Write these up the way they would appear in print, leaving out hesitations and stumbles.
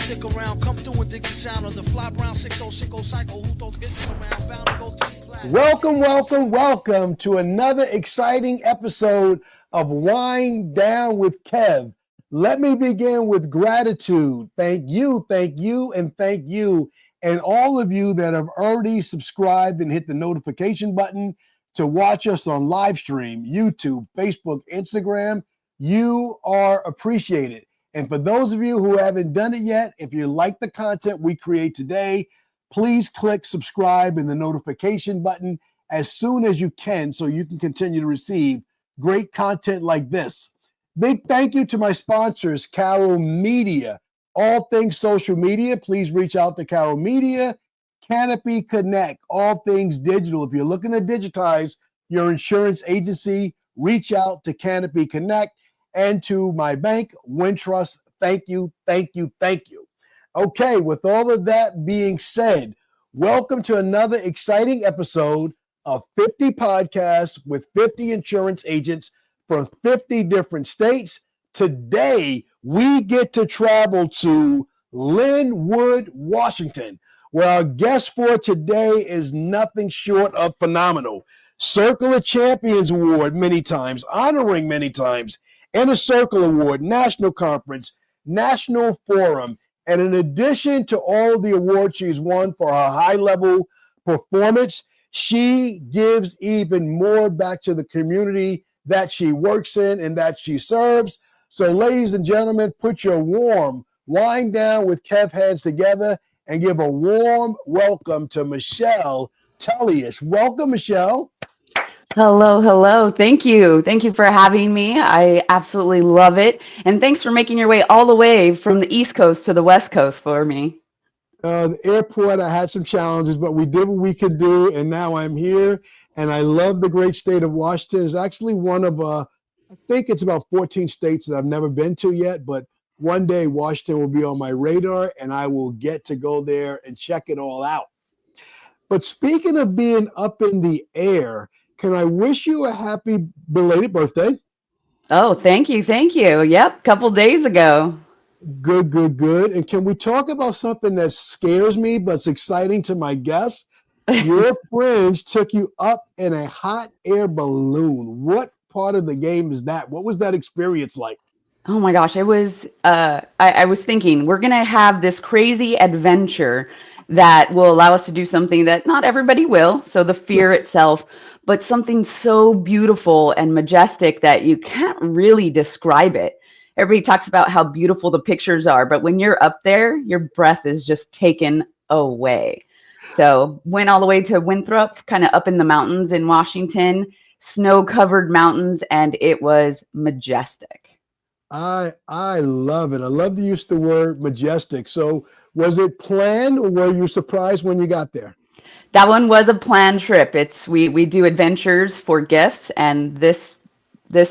stick around, come through and dig the sound of the fly brown 6060 cycle. Who those hits around, bound to go through the class. Welcome to another exciting episode of Wine Down with Kev. Let me begin with gratitude. Thank you, and all of you that have already subscribed and hit the notification button to watch us on live stream, YouTube, Facebook, Instagram. You are appreciated. And for those of you who haven't done it yet, if you like the content we create today, please click subscribe and the notification button as soon as you can so you can continue to receive great content like this. Big thank you to my sponsors, Carol Media. All things social media, please reach out to Carol Media. Canopy Connect, all things digital. If you're looking to digitize your insurance agency, reach out to Canopy Connect. And to my bank, Wintrust, thank you. Okay, with all of that being said, welcome to another exciting episode of 50 podcasts with 50 insurance agents from 50 different states. Today, we get to travel to Lynnwood, Washington, where our guest for today is nothing short of phenomenal. Circle of Champions Award many times, honoring many times, Inner Circle Award, National Conference, National Forum. And in addition to all the awards she's won for her high-level performance, she gives even more back to the community that she works in and that she serves. So ladies and gentlemen, put your warm Wine Down with Kev hands together and give a warm welcome to Michelle Tullius. Welcome, Michelle. Hello. Thank you for having me. I absolutely love it. And thanks for making your way all the way from the East Coast to the West Coast for me. The airport, I had some challenges, but we did what we could do, and now I'm here. And I love the great state of Washington. It's actually one of, I think it's about 14 states that I've never been to yet, but one day Washington will be on my radar, and I will get to go there and check it all out. But speaking of being up in the air, can I wish you a happy belated birthday? Oh, thank you. Yep, couple days ago. Good. And can we talk about something that scares me but's exciting to my guests? Your friends took you up in a hot air balloon. What part of the game is that? What was that experience like? Oh my gosh, it was, I was thinking we're going to have this crazy adventure that will allow us to do something that not everybody will. So the fear itself, but something so beautiful and majestic that you can't really describe it. Everybody talks about how beautiful the pictures are, but when you're up there, your breath is just taken away. So went all the way to Winthrop, kind of up in the mountains in Washington, snow-covered mountains, and it was majestic. I love it. I love the use of the word majestic. So was it planned or were you surprised when you got there? That one was a planned trip. We do adventures for gifts, and this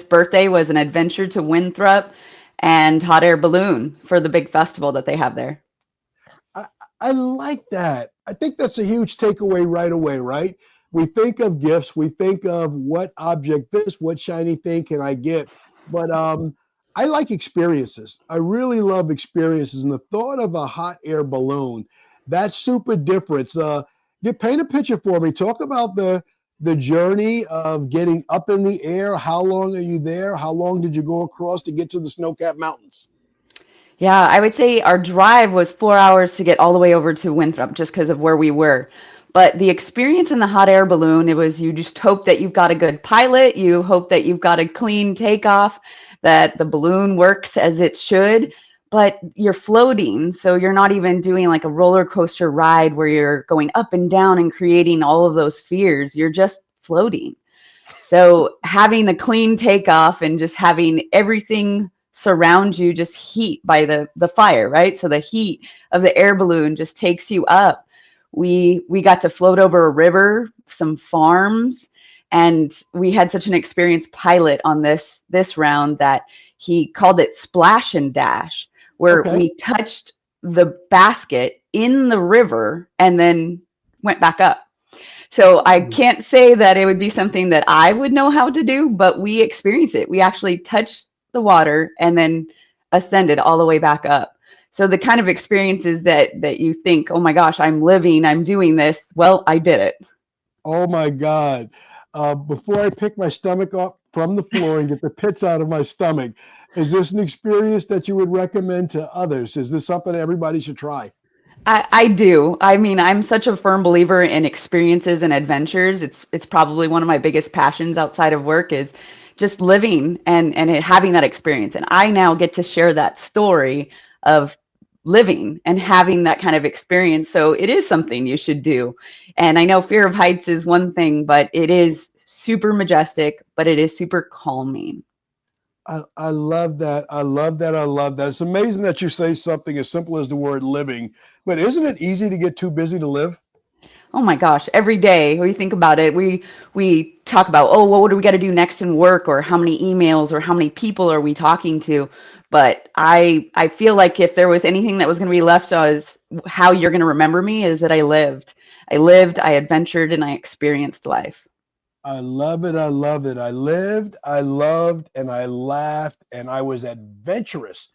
birthday was an adventure to Winthrop and hot air balloon for the big festival that they have there. I like that. I think that's a huge takeaway right away, right? We think of gifts, we think of what object this, what shiny thing can I get? But I like experiences. I really love experiences. And the thought of a hot air balloon, that's super different. Paint a picture for me. Talk about the journey of getting up in the air. How long are you there? How long did you go across to get to the snow-capped mountains? Yeah, I would say our drive was 4 hours to get all the way over to Winthrop just because of where we were. But the experience in the hot air balloon, it was you just hope that you've got a good pilot. You hope that you've got a clean takeoff, that the balloon works as it should. But you're floating, so you're not even doing like a roller coaster ride where you're going up and down and creating all of those fears. You're just floating. So having the clean takeoff and just having everything surround you just heat by the fire, right? So the heat of the air balloon just takes you up. We got to float over a river, some farms, and we had such an experienced pilot on this round that he called it splash and dash, where we touched the basket in the river and then went back up. So I can't say that it would be something that I would know how to do, but we experienced it. We actually touched the water and then ascended all the way back up. So the kind of experiences that you think, oh my gosh, I'm living, I'm doing this. Well, I did it. Oh my God. Before I pick my stomach up from the floor and get the pits out of my stomach, is this an experience that you would recommend to others? Is this something everybody should try? I do. I mean, I'm such a firm believer in experiences and adventures. It's probably one of my biggest passions outside of work is just living and having that experience. And I now get to share that story of living and having that kind of experience. So it is something you should do. And I know fear of heights is one thing, but it is super majestic, but it is super calming. I love that. I love that. I love that. It's amazing that you say something as simple as the word living, but isn't it easy to get too busy to live? Oh my gosh, every day we think about it, we talk about, oh, well, what do we got to do next in work, or how many emails or how many people are we talking to? But I feel like if there was anything that was going to be left as how you're going to remember me is that I lived. I lived, I adventured, and I experienced life. I love it. I love it. I lived, I loved, and I laughed, and I was adventurous.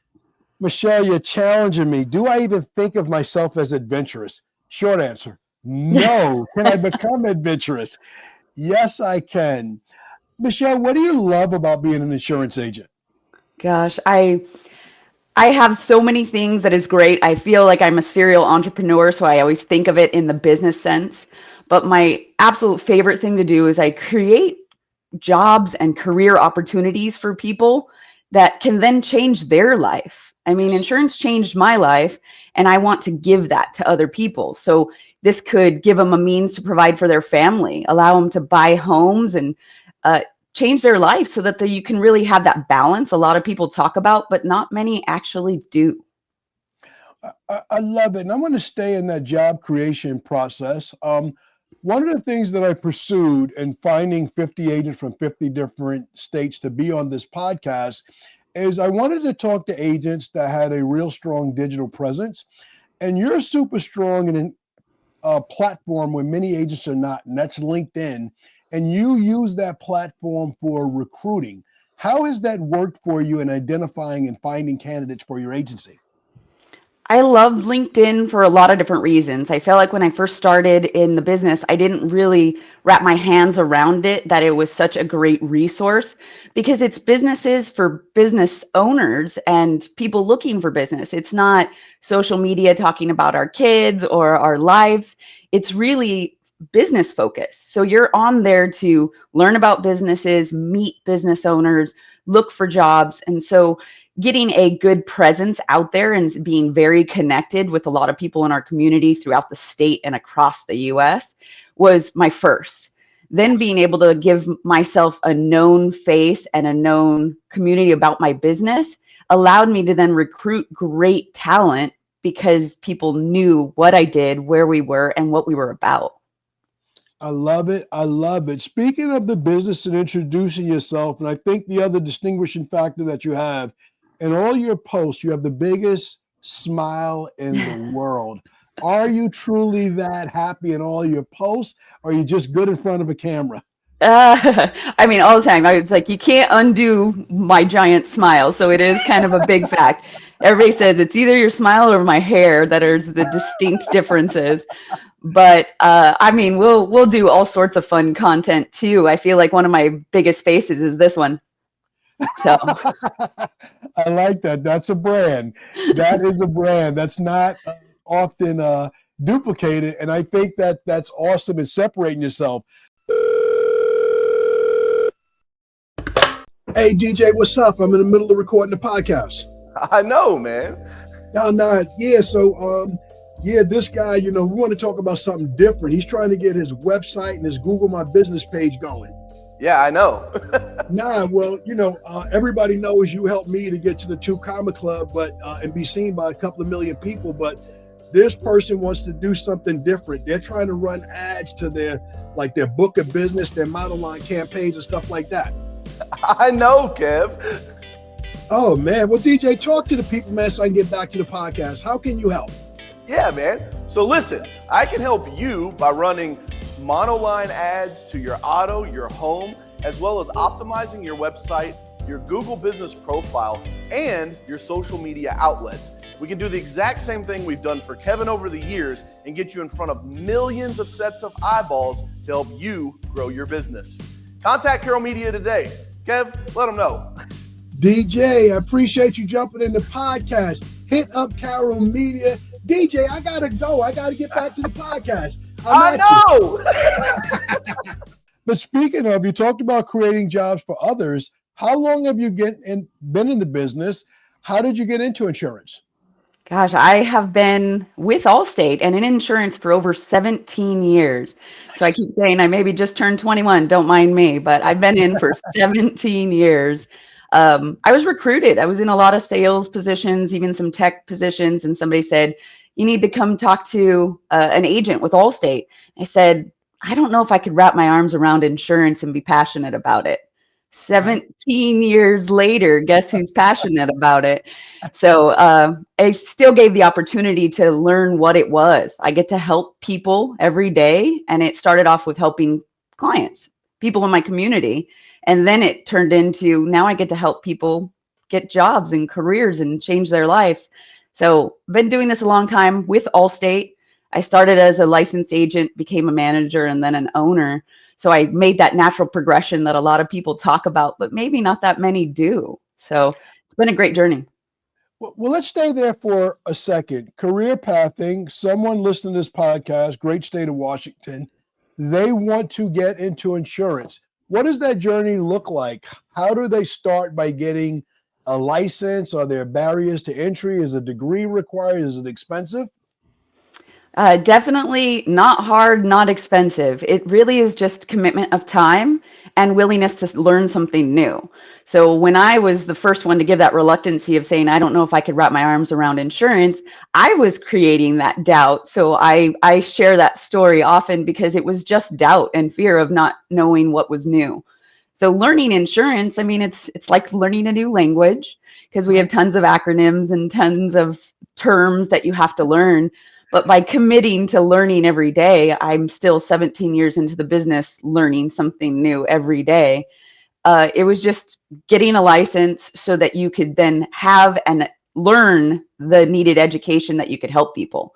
Michelle, you're challenging me. Do I even think of myself as adventurous? Short answer, no. Can I become adventurous? Yes, I can. Michelle, what do you love about being an insurance agent? Gosh, I have so many things that is great. I feel like I'm a serial entrepreneur, so I always think of it in the business sense. But my absolute favorite thing to do is I create jobs and career opportunities for people that can then change their life. I mean, insurance changed my life, and I want to give that to other people. So this could give them a means to provide for their family, allow them to buy homes and change their life so that you can really have that balance a lot of people talk about, but not many actually do. I love it. And I want to stay in that job creation process. One of the things that I pursued in finding 50 agents from 50 different states to be on this podcast is I wanted to talk to agents that had a real strong digital presence. And you're super strong in a platform where many agents are not, and that's LinkedIn. And you use that platform for recruiting. How has that worked for you in identifying and finding candidates for your agency? I love LinkedIn for a lot of different reasons. I feel like when I first started in the business, I didn't really wrap my hands around it, that it was such a great resource because it's businesses for business owners and people looking for business. It's not social media talking about our kids or our lives. It's really business focused. So you're on there to learn about businesses, meet business owners, look for jobs. And so getting a good presence out there and being very connected with a lot of people in our community throughout the state and across the US was my first. Then being able to give myself a known face and a known community about my business allowed me to then recruit great talent because people knew what I did, where we were, and what we were about. I love it. I love it. Speaking of the business and introducing yourself, and I think the other distinguishing factor that you have in all your posts, you have the biggest smile in the world. Are you truly that happy in all your posts, or are you just good in front of a camera? I mean, all the time. I was like, you can't undo my giant smile. So it is kind of a big fact. Everybody says it's either your smile or my hair that are the distinct differences. But I mean, we'll do all sorts of fun content too. I feel like one of my biggest faces is this one. So I like that. That's a brand. That is a brand. That's not often duplicated. And I think that that's awesome in separating yourself. Hey, DJ, what's up? I'm in the middle of recording the podcast. I know, man. No, yeah. So, this guy, we want to talk about something different. He's trying to get his website and his Google My Business page going. Yeah, I know. Everybody knows you helped me to get to the 2 Comma Club, and be seen by a couple of million people. But this person wants to do something different. They're trying to run ads to their book of business, their model line campaigns and stuff like that. I know, Kev. Oh, man. Well, DJ, talk to the people, man, so I can get back to the podcast. How can you help? Yeah, man. So listen, I can help you by running monoline ads to your auto, your home, as well as optimizing your website, your Google business profile, and your social media outlets. We can do the exact same thing we've done for Kevin over the years and get you in front of millions of sets of eyeballs to help you grow your business. Contact Carroll Media today. Kev, let them know. DJ, I appreciate you jumping in the podcast. Hit up Carroll Media. DJ, I gotta go. I gotta get back to the podcast. I know. But speaking of, you talked about creating jobs for others. How long have you been in the business? How did you get into insurance? Gosh, I have been with Allstate and in insurance for over 17 years. So I keep saying I maybe just turned 21, don't mind me, but I've been in for 17 years. I was recruited. I was in a lot of sales positions, even some tech positions, and somebody said, you need to come talk to an agent with Allstate. I said, I don't know if I could wrap my arms around insurance and be passionate about it. 17 years later, guess who's passionate about it? So I still gave the opportunity to learn what it was. I get to help people every day. And it started off with helping clients, people in my community. And then it turned into now I get to help people get jobs and careers and change their lives. So I've been doing this a long time with Allstate. I started as a licensed agent, became a manager, and then an owner. So I made that natural progression that a lot of people talk about, but maybe not that many do. So it's been a great journey. Well, let's stay there for a second. Career pathing, someone listening to this podcast, great state of Washington, they want to get into insurance. What does that journey look like? How do they start by getting a license? Are there barriers to entry? Is a degree required? Is it expensive? Definitely not hard, not expensive. It really is just commitment of time and willingness to learn something new. So when I was the first one to give that reluctancy of saying, I don't know if I could wrap my arms around insurance, I was creating that doubt. So I share that story often because it was just doubt and fear of not knowing what was new. So learning insurance, I mean, it's like learning a new language because we have tons of acronyms and tons of terms that you have to learn. But by committing to learning every day, I'm still 17 years into the business, learning something new every day. It was just getting a license so that you could then have and learn the needed education that you could help people.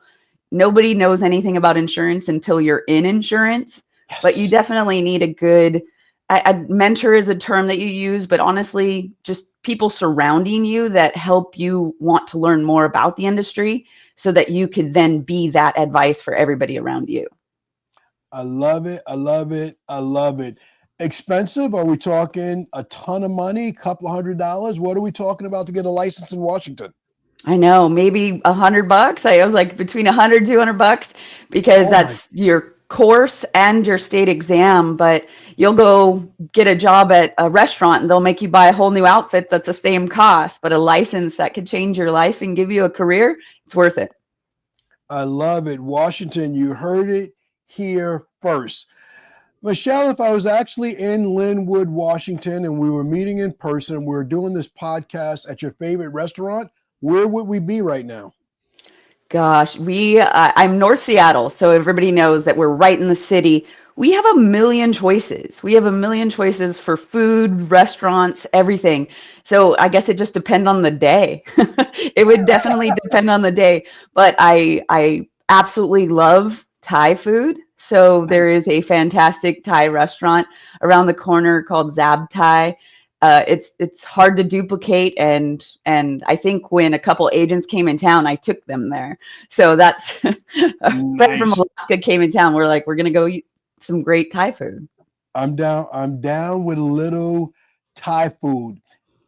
Nobody knows anything about insurance until you're in insurance, but you definitely need a good, a mentor is a term that you use, but honestly, just people surrounding you that help you want to learn more about the industry so that you could then be that advice for everybody around you. I love it. I love it. I love it. Expensive? Are we talking a ton of money, a couple of $100? What are we talking about to get a license in Washington? I know, maybe $100. I was like between $100, $200 because that's your course and your state exam, but you'll go get a job at a restaurant and they'll make you buy a whole new outfit that's the same cost, but a license that could change your life and give you a career, it's worth it. I love it. Washington, you heard it here first. Michelle, if I was actually in Lynnwood, Washington, and we were meeting in person, we were doing this podcast at your favorite restaurant, where would we be right now? Gosh, I'm North Seattle, so everybody knows that we're right in the city. We have a million choices. We have a million choices for food, restaurants, everything. So I guess it just depends on the day. It would definitely depend on the day. But I absolutely love Thai food. So there is a fantastic Thai restaurant around the corner called Zab Thai. It's hard to duplicate, and I think when a couple agents came in town, I took them there. So that's a friend from Alaska came in town. We're like, we're gonna go eat some great Thai food. I'm down with a little Thai food.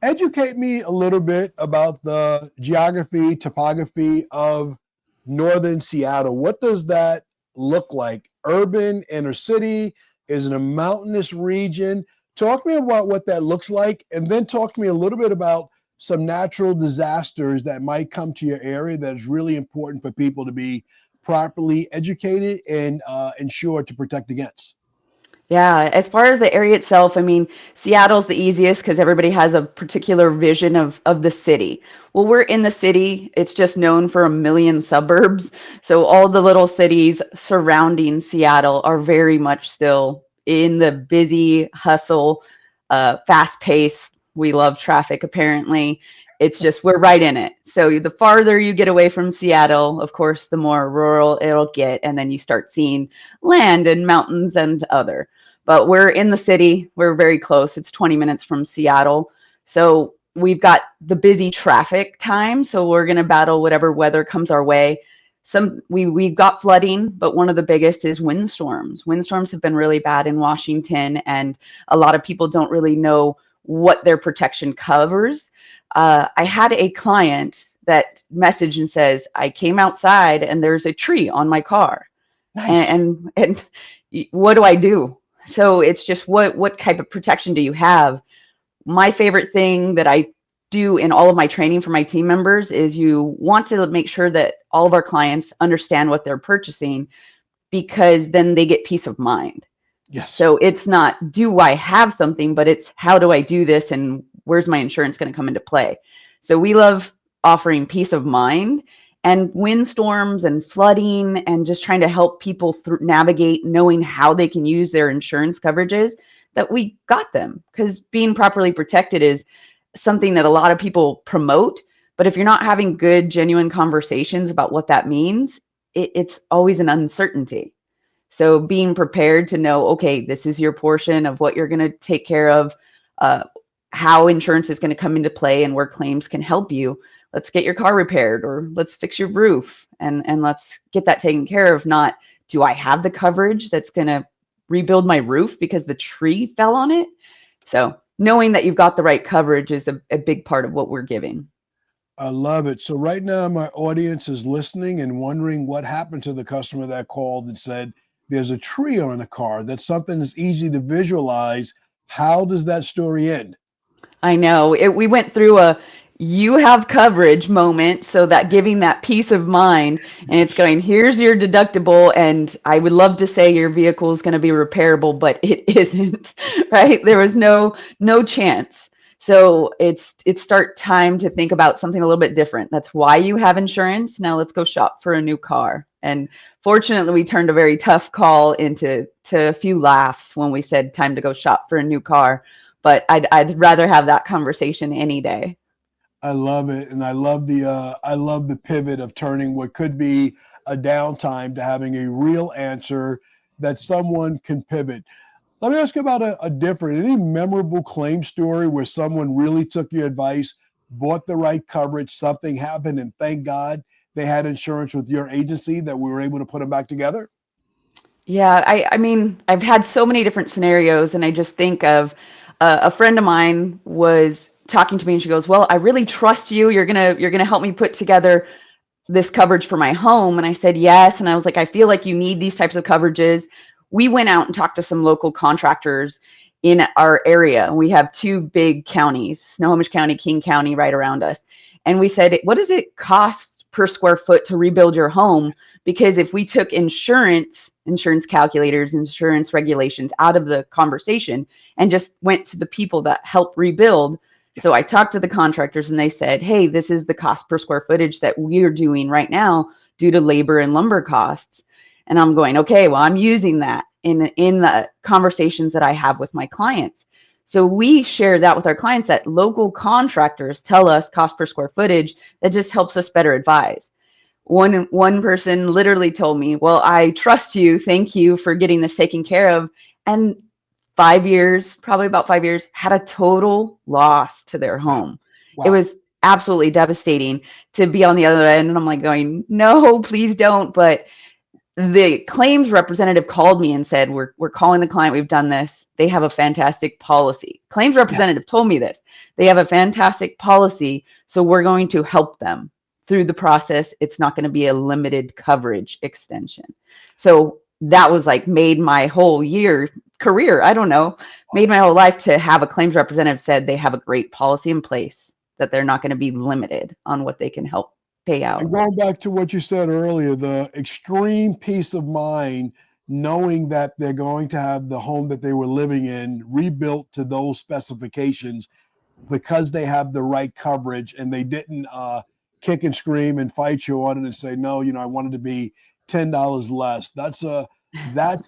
Educate me a little bit about the geography, topography of northern Seattle. What does that look like? Urban, inner city? Is it a mountainous region? Talk to me about what that looks like, and then talk to me a little bit about some natural disasters that might come to your area that is really important for people to be properly educated and insured to protect against. Yeah, as far as the area itself, I mean, Seattle's the easiest because everybody has a particular vision of the city. Well, we're in the city. It's just known for a million suburbs. So all the little cities surrounding Seattle are very much still in the busy hustle, fast-paced We love traffic, apparently. It's just, we're right in it. So the farther you get away from Seattle, of course, the more rural it'll get. And then you start seeing land and mountains and other. But we're in the city. We're very close. It's 20 minutes from Seattle. So we've got the busy traffic time. So we're going to battle whatever weather comes our way. We've got flooding, but one of the biggest is windstorms. Windstorms have been really bad in Washington, and a lot of people don't really know what their protection covers. I had a client that messaged and says, I came outside and there's a tree on my car. Nice. And what do I do? So it's just what type of protection do you have? My favorite thing that I do in all of my training for my team members is you want to make sure that all of our clients understand what they're purchasing, because then they get peace of mind. Yes. So it's not, do I have something, but it's, how do I do this and where's my insurance going to come into play? So we love offering peace of mind, and windstorms and flooding and just trying to help people navigate, knowing how they can use their insurance coverages, that we got them. Because being properly protected is something that a lot of people promote, but if you're not having good, genuine conversations about what that means, it's always an uncertainty. So being prepared to know, okay, this is your portion of what you're going to take care of, how insurance is going to come into play and where claims can help you. Let's get your car repaired, or let's fix your roof, and let's get that taken care of. Not, do I have the coverage that's going to rebuild my roof because the tree fell on it? So knowing that you've got the right coverage is a big part of what we're giving. I love it. So right now my audience is listening and wondering what happened to the customer that called and said, there's a tree on the car. That's something that's easy to visualize. How does that story end? I know we went through a, you have coverage moment. So that giving that peace of mind, and it's going, here's your deductible. And I would love to say your vehicle is going to be repairable, but it isn't, right? There was no chance. So it's start time to think about something a little bit different. That's why you have insurance. Now let's go shop for a new car. And fortunately, we turned a very tough call into a few laughs when we said time to go shop for a new car. But I'd rather have that conversation any day. I love it. And I love the pivot of turning what could be a downtime to having a real answer that someone can pivot. Let me ask you about any memorable claim story where someone really took your advice, bought the right coverage, something happened, and thank God they had insurance with your agency that we were able to put them back together? Yeah, I mean, I've had so many different scenarios, and I just think of a friend of mine was talking to me, and she goes, well, I really trust you. You're gonna help me put together this coverage for my home. And I said, yes. And I was like, I feel like you need these types of coverages. We went out and talked to some local contractors in our area. We have two big counties, Snohomish County, King County, right around us. And we said, what does it cost per square foot to rebuild your home? Because if we took insurance calculators, insurance regulations out of the conversation and just went to the people that help rebuild. So I talked to the contractors and they said, hey, this is the cost per square footage that we're doing right now due to labor and lumber costs. And I'm going, okay, well, I'm using that in the conversations that I have with my clients. So we share that with our clients, that local contractors tell us cost per square footage. That just helps us better advise. One person literally told me, well, I trust you. Thank you for getting this taken care of. And 5 years, probably about 5 years, had a total loss to their home. Wow. It was absolutely devastating to be on the other end. And I'm like going, no, please don't. But the claims representative called me and said, we're calling the client. We've done this. They have a fantastic policy. Claims representative told me this. They have a fantastic policy. So we're going to help them through the process. It's not going to be a limited coverage extension. So that was like made my whole career. I don't know, made my whole life to have a claims representative said they have a great policy in place, that they're not going to be limited on what they can help pay out. And going back to what you said earlier, the extreme peace of mind, knowing that they're going to have the home that they were living in rebuilt to those specifications because they have the right coverage, and they didn't kick and scream and fight you on it and say, no, I wanted to be $10 less. That's a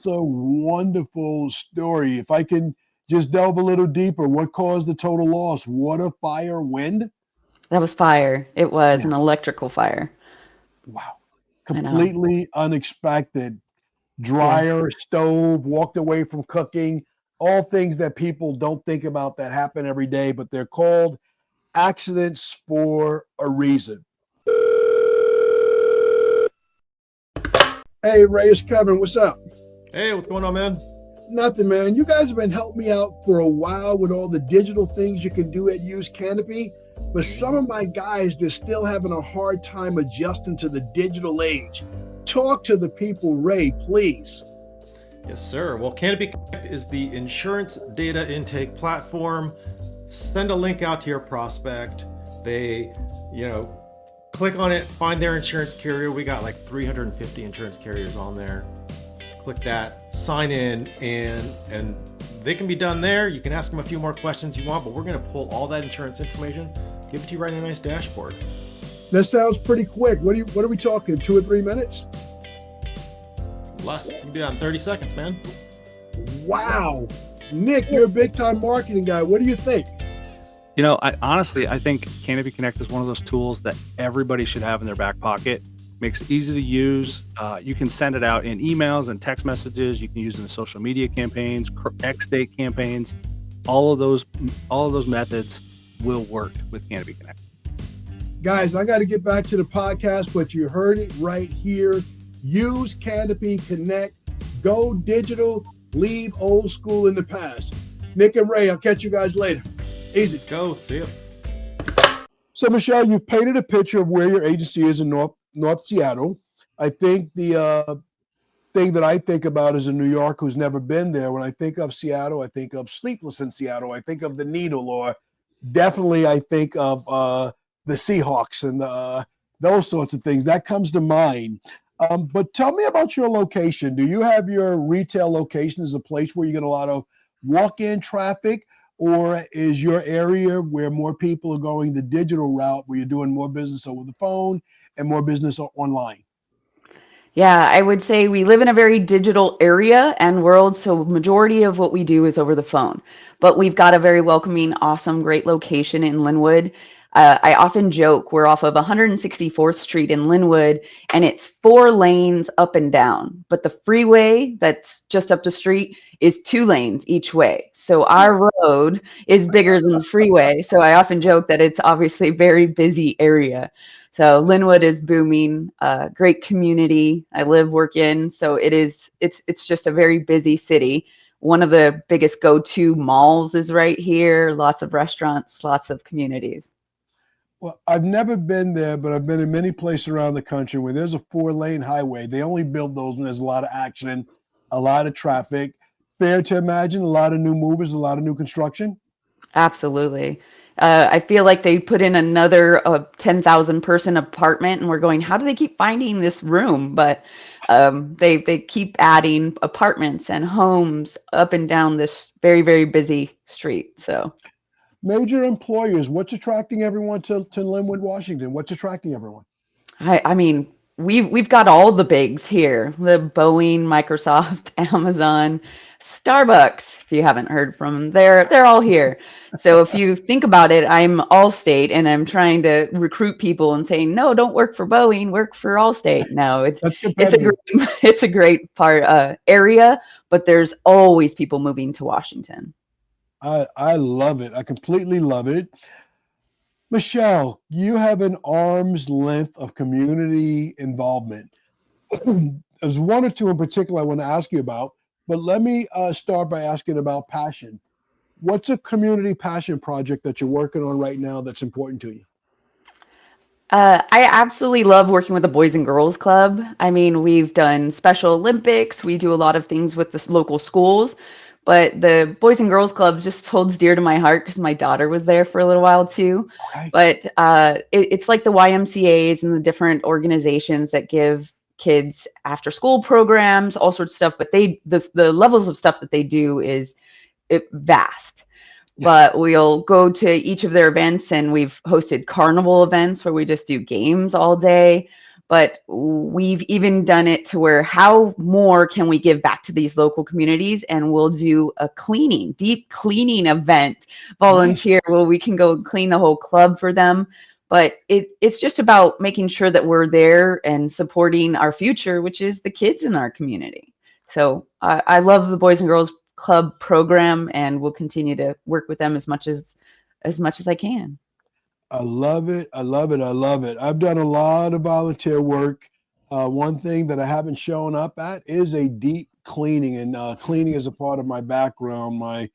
wonderful story. If I can just delve a little deeper. What caused the total loss? Water, fire, wind? That was fire. It was Yeah. an electrical fire. Wow. I know. Completely unexpected. Dryer, stove, walked away from cooking, all things that people don't think about that happen every day, but they're called accidents for a reason. Hey, Ray, it's Kevin. What's up? Hey, what's going on, man? Nothing, man. You guys have been helping me out for a while with all the digital things you can do at Use Canopy, but some of my guys, they're still having a hard time adjusting to the digital age. Talk to the people, Ray, please. Yes, sir. Well, Canopy Connect is the insurance data intake platform. Send a link out to your prospect. They, click on it, find their insurance carrier. We got like 350 insurance carriers on there. Click that, sign in, and they can be done there. You can ask them a few more questions you want, but we're going to pull all that insurance information, give it to you right in a nice dashboard. That sounds pretty quick. What are we talking? 2 or 3 minutes? Less. You can do that in 30 seconds, man. Wow. Nick, you're a big time marketing guy. What do you think? I think Canopy Connect is one of those tools that everybody should have in their back pocket. Makes it easy to use. You can send it out in emails and text messages. You can use it in social media campaigns, X-Date campaigns. All of those methods will work with Canopy Connect. Guys, I got to get back to the podcast, but you heard it right here. Use Canopy Connect. Go digital. Leave old school in the past. Nick and Ray, I'll catch you guys later. Easy. Let's go. See ya. So, Michelle, you've painted a picture of where your agency is in North Seattle. I think the thing that I think about as a New Yorker who's never been there, when I think of Seattle, I think of Sleepless in Seattle. I think of The Needle, or definitely I think of the Seahawks and those sorts of things. That comes to mind. But tell me about your location. Do you have your retail location as a place where you get a lot of walk-in traffic, or is your area where more people are going the digital route, where you're doing more business over the phone and more business online? Yeah, I would say we live in a very digital area and world, so majority of what we do is over the phone. But we've got a very welcoming, awesome, great location in Lynnwood. I often joke we're off of 164th Street in Lynnwood, and it's 4 lanes up and down. But the freeway that's just up the street is 2 lanes each way. So our road is bigger than the freeway. So I often joke that it's obviously a very busy area. So Lynnwood is booming, great community. I live, work in, so it's just a very busy city. One of the biggest go-to malls is right here. Lots of restaurants, lots of communities. Well, I've never been there, but I've been in many places around the country where there's a 4-lane highway. They only build those when there's a lot of action, a lot of traffic. Fair to imagine, a lot of new movers, a lot of new construction? Absolutely. I feel like they put in another 10,000 person apartment, and we're going, how do they keep finding this room? But they keep adding apartments and homes up and down this very, very busy street. So major employers, what's attracting everyone to Lynnwood, Washington? What's attracting everyone? I mean, we've got all the bigs here: the Boeing, Microsoft, Amazon, Starbucks. If you haven't heard from them, they're all here. So if you think about it, I'm Allstate, and I'm trying to recruit people and saying, no, don't work for Boeing, work for Allstate. No, it's a great part area, but there's always people moving to Washington. I love it. I completely love it. Michelle, you have an arm's length of community involvement. There's one or two in particular I want to ask you about, but let me start by asking about passion. What's a community passion project that you're working on right now that's important to you? I absolutely love working with the Boys and Girls Club. I mean, we've done Special Olympics. We do a lot of things with the local schools, but the Boys and Girls Club just holds dear to my heart because my daughter was there for a little while too. Okay. But it's like the YMCAs and the different organizations that give kids after school programs, all sorts of stuff. But the levels of stuff that they do is vast. But we'll go to each of their events, and we've hosted carnival events where we just do games all day. but we've even done it to where how more can we give back to these local communities, and we'll do a deep cleaning event, volunteer, where we can go clean the whole club for them. But it's just about making sure that we're there and supporting our future, which is the kids in our community. So I love the Boys and Girls Club program, and we'll continue to work with them as much as I can. I love it. I love it. I love it. I've done a lot of volunteer work. One thing that I haven't shown up at is a deep cleaning, and cleaning is a part of my background. My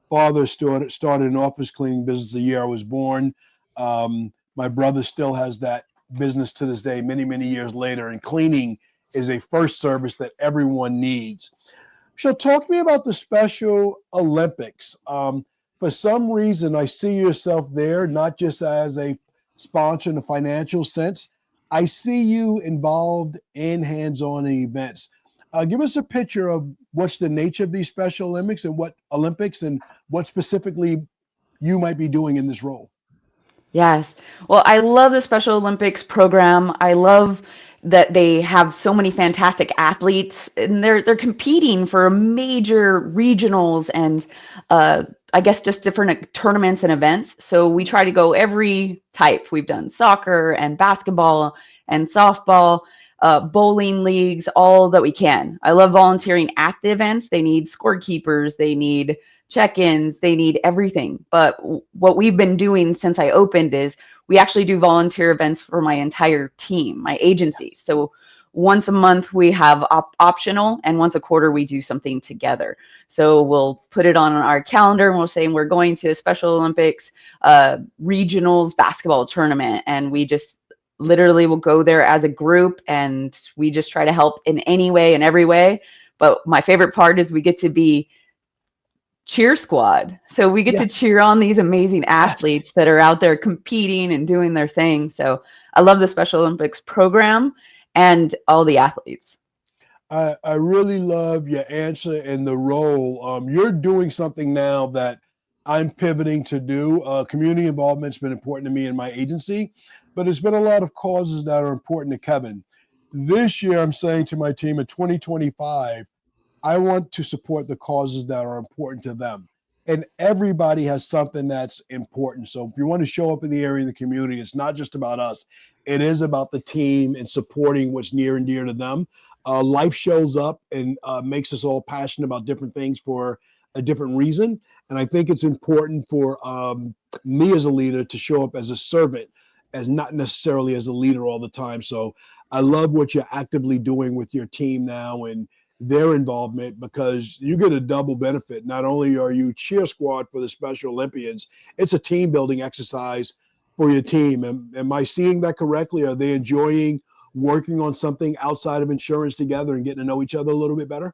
father started an office cleaning business the year I was born. My brother still has that business to this day, many, many years later, and cleaning is a first service that everyone needs. So talk to me about the Special Olympics. For some reason, I see yourself there, not just as a sponsor in a financial sense. I see you involved in hands-on events. Give us a picture of what's the nature of these Special Olympics and what specifically you might be doing in this role. Yes. Well, I love the Special Olympics program. I love that they have so many fantastic athletes, and they're competing for major regionals and I guess just different tournaments and events. So we try to go every type. We've done soccer and basketball and softball, bowling leagues, all that we can. I love volunteering at the events. They need scorekeepers. They need check-ins, they need everything. But what we've been doing since I opened is we actually do volunteer events for my entire team, my agency. So once a month we have optional, and once a quarter we do something together. So we'll put it on our calendar and we'll say we're going to a Special Olympics regionals basketball tournament, and we just literally will go there as a group, and we just try to help in any way and every way. But my favorite part is we get to be cheer squad. So we get to cheer on these amazing athletes that are out there competing and doing their thing. So I love the Special Olympics program and all the athletes. I really love your answer and the role. You're doing something now that I'm pivoting to do. Community involvement's been important to me in my agency, but there's been a lot of causes that are important to Kevin. This year, I'm saying to my team in 2025, I want to support the causes that are important to them. And everybody has something that's important. So if you want to show up in the area of the community, it's not just about us. It is about the team and supporting what's near and dear to them. Life shows up and makes us all passionate about different things for a different reason. And I think it's important for me as a leader to show up as a servant, as not necessarily as a leader all the time. So I love what you're actively doing with your team now and their involvement, because you get a double benefit. Not only are you cheer squad for the Special Olympians, it's a team building exercise for your team. Am I seeing that correctly? Are they enjoying working on something outside of insurance together and getting to know each other a little bit better?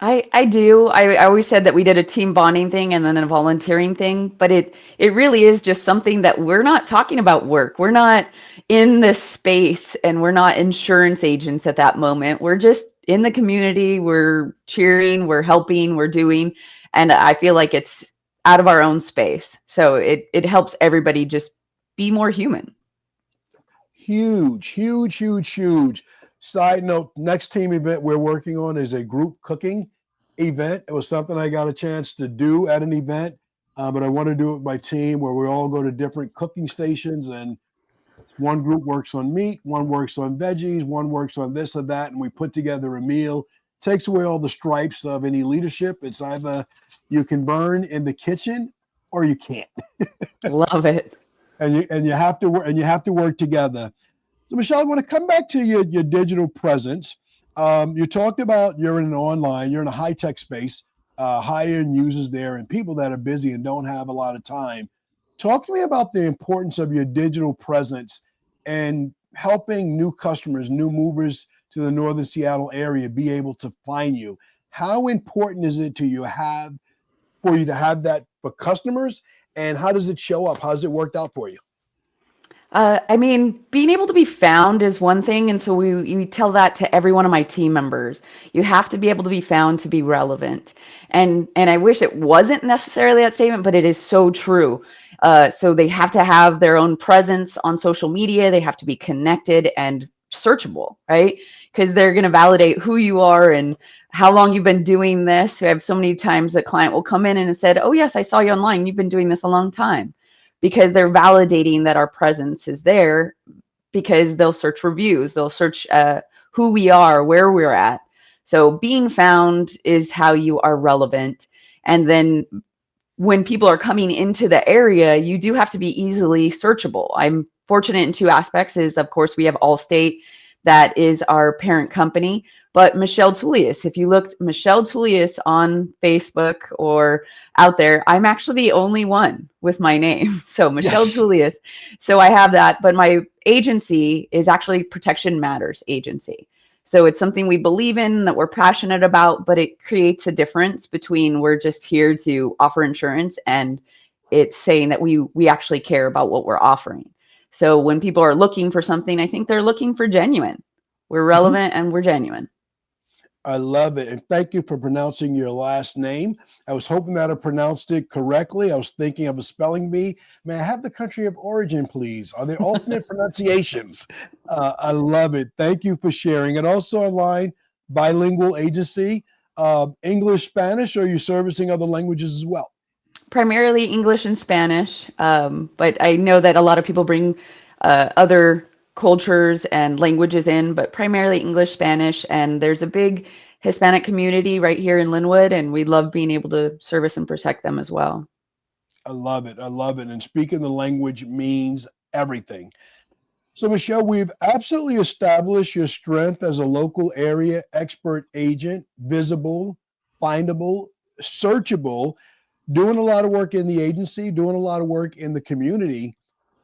I do. I always said that we did a team bonding thing and then a volunteering thing, but it really is just something that we're not talking about work. We're not in this space, and we're not insurance agents at that moment. We're just in the community. We're cheering, we're helping, we're doing, and I feel like it's out of our own space. So it helps everybody just be more human. Huge, huge, huge, huge. Side note, next team event we're working on is a group cooking event. It was something I got a chance to do at an event, but I want to do it with my team where we all go to different cooking stations, and one group works on meat, one works on veggies, one works on this or that, and we put together a meal. Takes away all the stripes of any leadership. It's either you can burn in the kitchen or you can't. Love it. And you have to work together. So Michelle, I want to come back to your digital presence. You talked about you're in a high-tech space, high-end users there and people that are busy and don't have a lot of time. Talk to me about the importance of your digital presence and helping new customers, new movers to the Northern Seattle area be able to find you. How important is it to you for you to have that for customers, and how does it show up? How does it work out for you? I mean, being able to be found is one thing. And so we tell that to every one of my team members. You have to be able to be found to be relevant. And I wish it wasn't necessarily that statement, but it is so true. So they have to have their own presence on social media. They have to be connected and searchable, right? Because they're going to validate who you are and how long you've been doing this. I have so many times a client will come in and said, oh yes, I saw you online. You've been doing this a long time, because they're validating that our presence is there, because they'll search reviews, they'll search who we are, where we're at. So being found is how you are relevant. And then when people are coming into the area, you do have to be easily searchable. I'm fortunate in two aspects is, of course, we have Allstate, that is our parent company, but Michelle Tullius, if you looked Michelle Tullius on Facebook or out there, I'm actually the only one with my name. So Michelle Yes. Tullius. So I have that, but my agency is actually Protection Matters Agency. So it's something we believe in, that we're passionate about, but it creates a difference between we're just here to offer insurance and it's saying that we actually care about what we're offering. So when people are looking for something, I think they're looking for genuine. We're relevant and we're genuine. I love it. And thank you for pronouncing your last name. I was hoping that I pronounced it correctly. I was thinking of a spelling bee. May I have the country of origin, please? Are there alternate pronunciations? I love it. Thank you for sharing. And also online, bilingual agency, English, Spanish, or are you servicing other languages as well? Primarily English and Spanish, but I know that a lot of people bring other cultures and languages in, but primarily English, Spanish, and there's a big Hispanic community right here in Lynnwood, and we love being able to service and protect them as well. I love it. I love it. And speaking the language means everything. So, Michelle, we've absolutely established your strength as a local area expert agent, visible, findable, searchable, doing a lot of work in the agency, doing a lot of work in the community.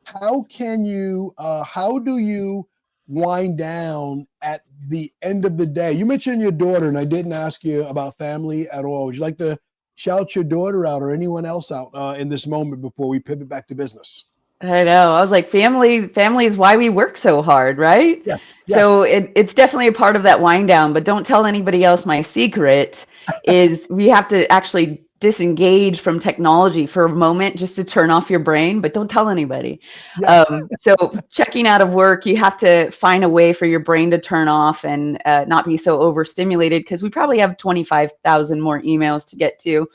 How do you wind down at the end of the day? You mentioned your daughter, and I didn't ask you about family at all. Would you like to shout your daughter out or anyone else out in this moment before we pivot back to business? I know. I was like, family is why we work so hard, right? Yeah. Yes. So it's definitely a part of that wind down, but don't tell anybody else. My secret is we have to actually disengage from technology for a moment just to turn off your brain, but don't tell anybody. Yes. So checking out of work, you have to find a way for your brain to turn off and not be so overstimulated, because we probably have 25,000 more emails to get to.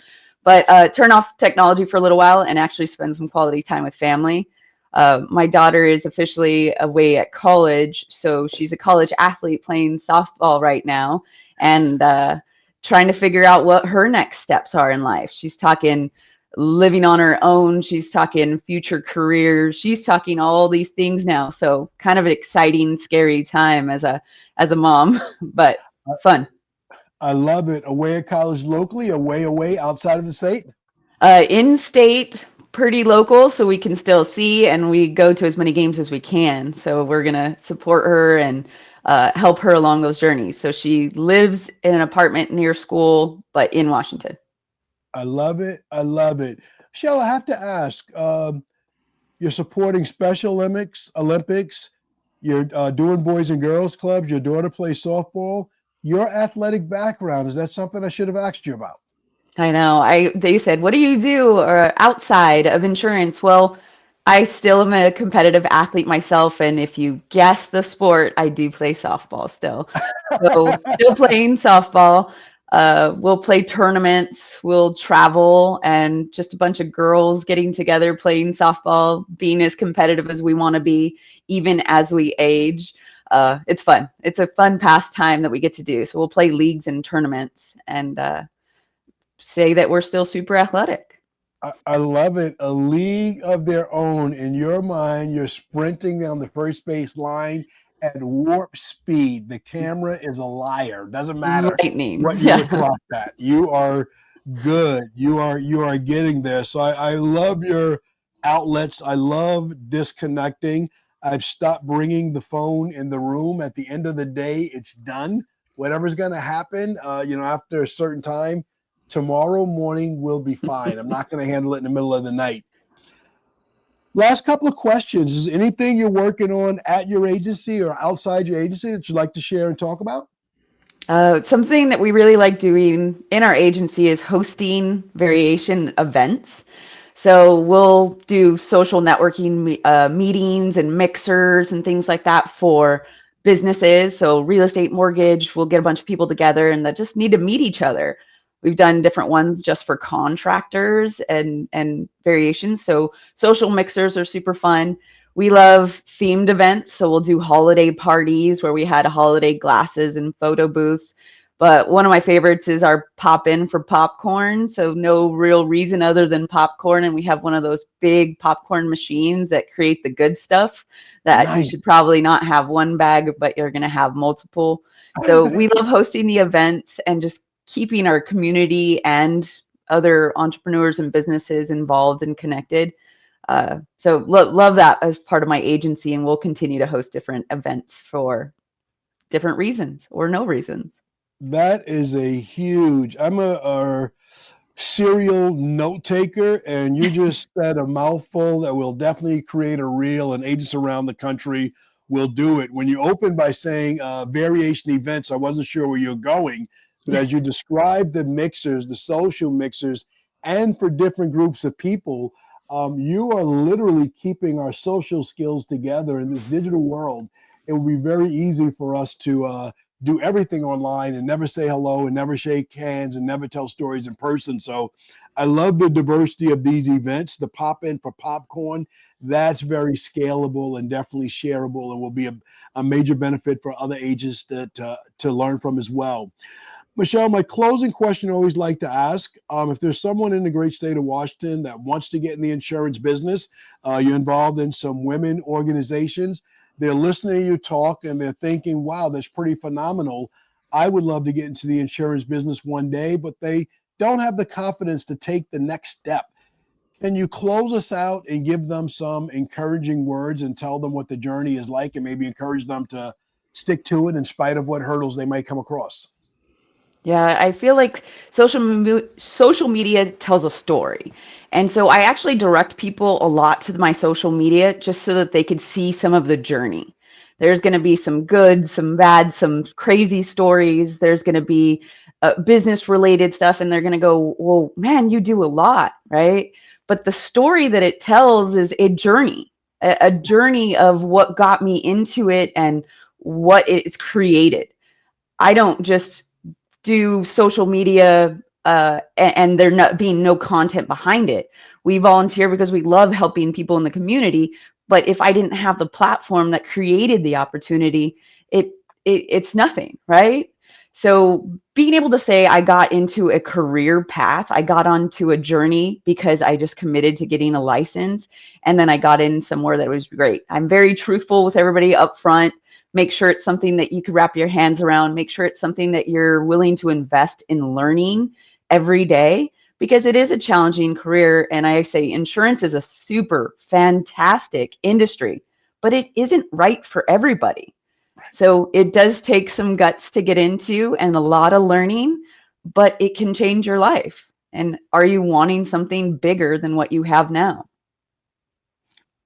But turn off technology for a little while and actually spend some quality time with family. My daughter is officially away at college, so she's a college athlete playing softball right now, and trying to figure out what her next steps are in life. She's talking living on her own. She's talking future careers. She's talking all these things now. So kind of an exciting, scary time as a mom, but fun. I love it. Away at college locally, away outside of the state? In state, pretty local, so we can still see, and we go to as many games as we can. So we're going to support her and help her along those journeys. So she lives in an apartment near school, but in Washington. I love it. I love it. Michelle, I have to ask, you're supporting Special Olympics. You're doing Boys and Girls Clubs. Your daughter plays softball. Your athletic background, is that something I should have asked you about? I know. They said, what do you do outside of insurance? Well, I still am a competitive athlete myself, and if you guess the sport, I do play softball still. So still playing softball. We'll play tournaments, we'll travel, and just a bunch of girls getting together, playing softball, being as competitive as we want to be, even as we age. It's fun. It's a fun pastime that we get to do. So we'll play leagues and tournaments and say that we're still super athletic. I love it. A league of their own. In your mind, you're sprinting down the first base line at warp speed. The camera is a liar. Doesn't matter Lightning. what you look like that. You are good. You are getting there. So I love your outlets. I love disconnecting. I've stopped bringing the phone in the room. At the end of the day, it's done. Whatever's going to happen, after a certain time, tomorrow morning will be fine. I'm not going to handle it in the middle of the night. Last couple of questions. Is anything you're working on at your agency or outside your agency that you'd like to share and talk about? Something that we really like doing in our agency is hosting variation events. So we'll do social networking meetings and mixers and things like that for businesses. So real estate, mortgage, we'll get a bunch of people together and that just need to meet each other. We've done different ones just for contractors and variations. So social mixers are super fun. We love themed events. So we'll do holiday parties where we had holiday glasses and photo booths. But one of my favorites is our pop in for popcorn. So no real reason other than popcorn. And we have one of those big popcorn machines that create the good stuff that you should probably not have one bag, but you're going to have multiple. So we love hosting the events and just keeping our community and other entrepreneurs and businesses involved and connected. So love that as part of my agency, and we'll continue to host different events for different reasons or no reasons. That is a huge, I'm a serial note taker, and you just said a mouthful that will definitely create a reel, and agents around the country will do it. When you opened by saying variation events, I wasn't sure where you're going, but as you described the mixers, the social mixers, and for different groups of people, you are literally keeping our social skills together in this digital world. It will be very easy for us to do everything online and never say hello and never shake hands and never tell stories in person. So I love the diversity of these events. The pop in for popcorn, that's very scalable and definitely shareable and will be a major benefit for other agents to learn from as well. Michelle, my closing question I always like to ask, if there's someone in the great state of Washington that wants to get in the insurance business, you're involved in some women organizations, they're listening to you talk and they're thinking, wow, that's pretty phenomenal. I would love to get into the insurance business one day, but they don't have the confidence to take the next step. Can you close us out and give them some encouraging words and tell them what the journey is like and maybe encourage them to stick to it in spite of what hurdles they might come across? Yeah, I feel like social media tells a story. And so I actually direct people a lot to my social media just so that they could see some of the journey. There's going to be some good, some bad, some crazy stories. There's going to be business related stuff. And they're going to go, well, man, you do a lot, right? But the story that it tells is a journey, a journey of what got me into it and what it's created. I don't just do social media and there not being no content behind it. We volunteer because we love helping people in the community. But if I didn't have the platform that created the opportunity, it's nothing, right? So being able to say I got into a career path, I got onto a journey because I just committed to getting a license, and then I got in somewhere that was great. I'm very truthful with everybody up front. Make sure it's something that you can wrap your hands around. Make sure it's something that you're willing to invest in learning every day, because it is a challenging career. And I say insurance is a super fantastic industry, but it isn't right for everybody. So it does take some guts to get into and a lot of learning, but it can change your life. And are you wanting something bigger than what you have now?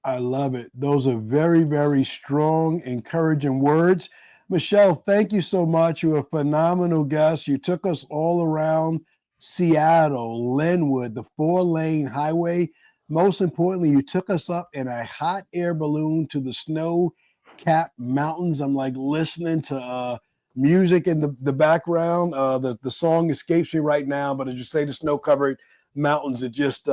I love it. Those are very, very strong, encouraging words. Michelle, thank you so much. You're a phenomenal guest. You took us all around Seattle, Lynnwood, the 4-lane highway. Most importantly, you took us up in a hot air balloon to the snow-capped mountains. I'm like listening to music in the background. The song escapes me right now, but as you say, the snow-covered mountains, it just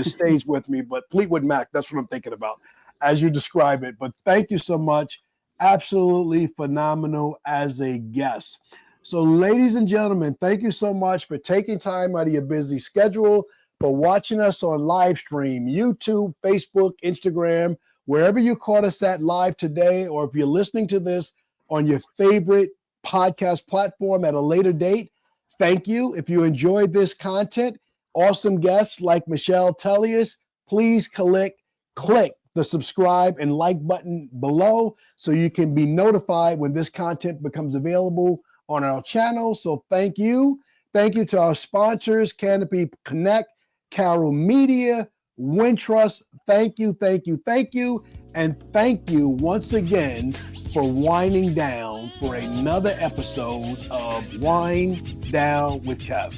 stays with me. But Fleetwood Mac, that's what I'm thinking about as you describe it. But thank you so much. Absolutely phenomenal as a guest. So ladies and gentlemen, thank you so much for taking time out of your busy schedule, for watching us on live stream, YouTube, Facebook, Instagram, wherever you caught us at live today, or if you're listening to this on your favorite podcast platform at a later date, thank you. If you enjoyed this content, awesome guests like Michelle Tullius, please click the subscribe and like button below so you can be notified when this content becomes available on our channel. So thank you. Thank you to our sponsors, Canopy Connect, Carroll Media, Wintrust. Thank you, thank you, thank you. And thank you once again for winding down for another episode of Wine Down with Kev.